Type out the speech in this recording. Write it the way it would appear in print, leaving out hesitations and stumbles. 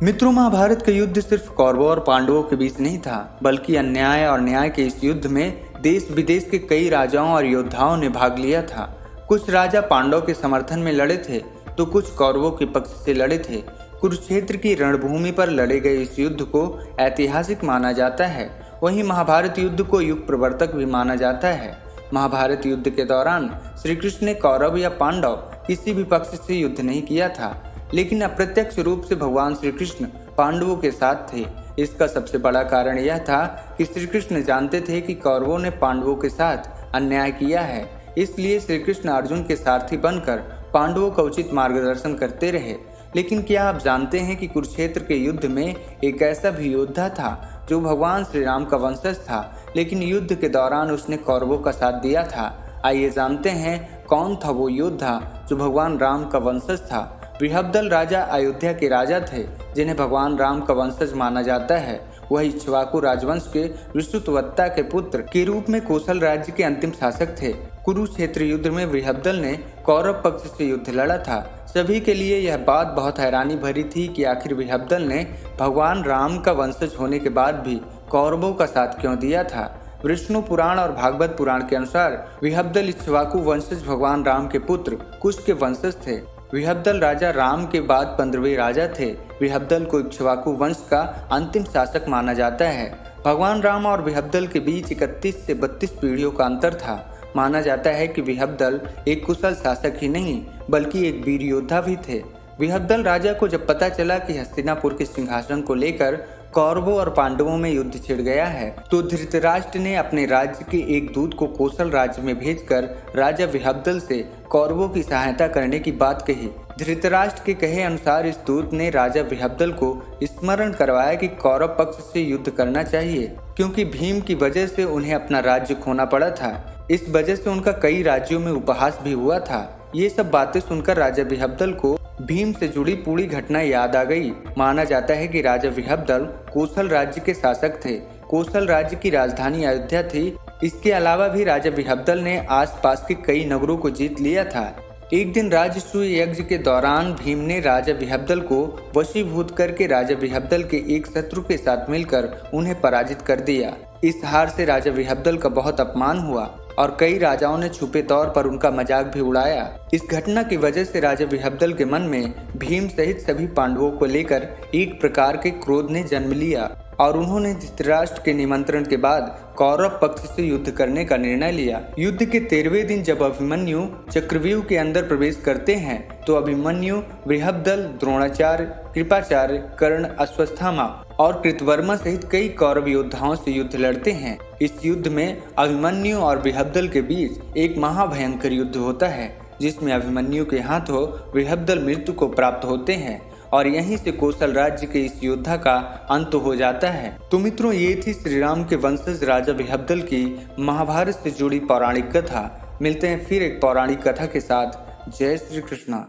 मित्रों, महाभारत का युद्ध सिर्फ कौरवों और पांडवों के बीच नहीं था, बल्कि अन्याय और न्याय के इस युद्ध में देश विदेश के कई राजाओं और योद्धाओं ने भाग लिया था। कुछ राजा पांडवों के समर्थन में लड़े थे, तो कुछ कौरवों के पक्ष से लड़े थे। कुरुक्षेत्र की रणभूमि पर लड़े गए इस युद्ध को ऐतिहासिक माना जाता है। वहीं महाभारत युद्ध को युग प्रवर्तक भी माना जाता है। महाभारत युद्ध के दौरान श्री कृष्ण ने कौरव या पांडव किसी भी पक्ष से युद्ध नहीं किया था, लेकिन अप्रत्यक्ष रूप से भगवान श्री कृष्ण पांडवों के साथ थे। इसका सबसे बड़ा कारण यह था कि श्री कृष्ण जानते थे कि कौरवों ने पांडवों के साथ अन्याय किया है, इसलिए श्री कृष्ण अर्जुन के सारथी बनकर पांडवों का उचित मार्गदर्शन करते रहे। लेकिन क्या आप जानते हैं कि कुरुक्षेत्र के युद्ध में एक ऐसा भी योद्धा था जो भगवान श्री राम का वंशज था, लेकिन युद्ध के दौरान उसने कौरवों का साथ दिया था। आइए जानते हैं कौन था वो योद्धा जो भगवान राम का वंशज था। बृहद्दल राजा अयोध्या के राजा थे, जिन्हें भगवान राम का वंशज माना जाता है। वह इक्ष्वाकु राजवंश के विश्रुतवत्ता के पुत्र के रूप में कौशल राज्य के अंतिम शासक थे। कुरुक्षेत्र युद्ध में बृहद्दल ने कौरव पक्ष से युद्ध लड़ा था। सभी के लिए यह बात बहुत हैरानी भरी थी कि आखिर बृहद्दल ने भगवान राम का वंशज होने के बाद भी कौरवों का साथ क्यों दिया था। विष्णु पुराण और भागवत पुराण के अनुसार बृहद्दल इक्ष्वाकु वंशज भगवान राम के पुत्र कुश के वंशज थे। बृहद्दल राजा राम के बाद 15वें राजा थे। बृहद्दल को इक्ष्वाकु वंश का अंतिम शासक माना जाता है। भगवान राम और बृहद्दल के बीच 31 से 32 पीढ़ियों का अंतर था। माना जाता है कि बृहद्दल एक कुशल शासक ही नहीं, बल्कि एक वीर योद्धा भी थे। बृहद्दल राजा को जब पता चला कि हस्तिनापुर के सिंहासन को लेकर कौरवों और पांडवों में युद्ध छिड़ गया है, तो धृतराष्ट्र ने अपने राज्य के एक दूत को कौशल राज्य में भेजकर राजा बृहद्दल से कौरवों की सहायता करने की बात कही। धृतराष्ट्र के कहे अनुसार इस दूत ने राजा बृहद्दल को स्मरण करवाया कि कौरव पक्ष से युद्ध करना चाहिए, क्योंकि भीम की वजह से उन्हें अपना राज्य खोना पड़ा था। इस वजह से उनका कई राज्यों में उपहास भी हुआ था। ये सब बातें सुनकर राजा बृहद्दल को भीम से जुड़ी पूरी घटना याद आ गई। माना जाता है कि राजा बृहद्दल कौशल राज्य के शासक थे। कौशल राज्य की राजधानी अयोध्या थी। इसके अलावा भी राजा बृहद्दल ने आसपास के कई नगरों को जीत लिया था। एक दिन राजसूय यज्ञ के दौरान भीम ने राजा बृहद्दल को वशीभूत करके राजा बृहद्दल के एक शत्रु के साथ मिलकर उन्हें पराजित कर दिया। इस हार से राजा बृहद्दल का बहुत अपमान हुआ और कई राजाओं ने छुपे तौर पर उनका मजाक भी उड़ाया। इस घटना की वजह से राजा बृहद्दल के मन में भीम सहित सभी पांडवों को लेकर एक प्रकार के क्रोध ने जन्म लिया और उन्होंने धृतराष्ट्र के निमंत्रण के बाद कौरव पक्ष से युद्ध करने का निर्णय लिया। युद्ध के 13वें दिन जब अभिमन्यु चक्रव्यूह के अंदर प्रवेश करते हैं, तो अभिमन्यु बृहद्दल, द्रोणाचार्य, कृपाचार्य, कर्ण, अश्वत्थामा और कृतवर्मा सहित कई कौरव योद्धाओं से युद्ध लड़ते हैं। इस युद्ध में अभिमन्यु और बृहद्दल के बीच एक महाभयंकर युद्ध होता है, जिसमें अभिमन्यु के हाथों बृहद्दल मृत्यु को प्राप्त होते हैं और यहीं से कौशल राज्य के इस योद्धा का अंत हो जाता है। तो मित्रों, ये थी श्री राम के वंशज राजा बृहद्दल की महाभारत से जुड़ी पौराणिक कथा। मिलते हैं फिर एक पौराणिक कथा के साथ। जय श्री कृष्णा।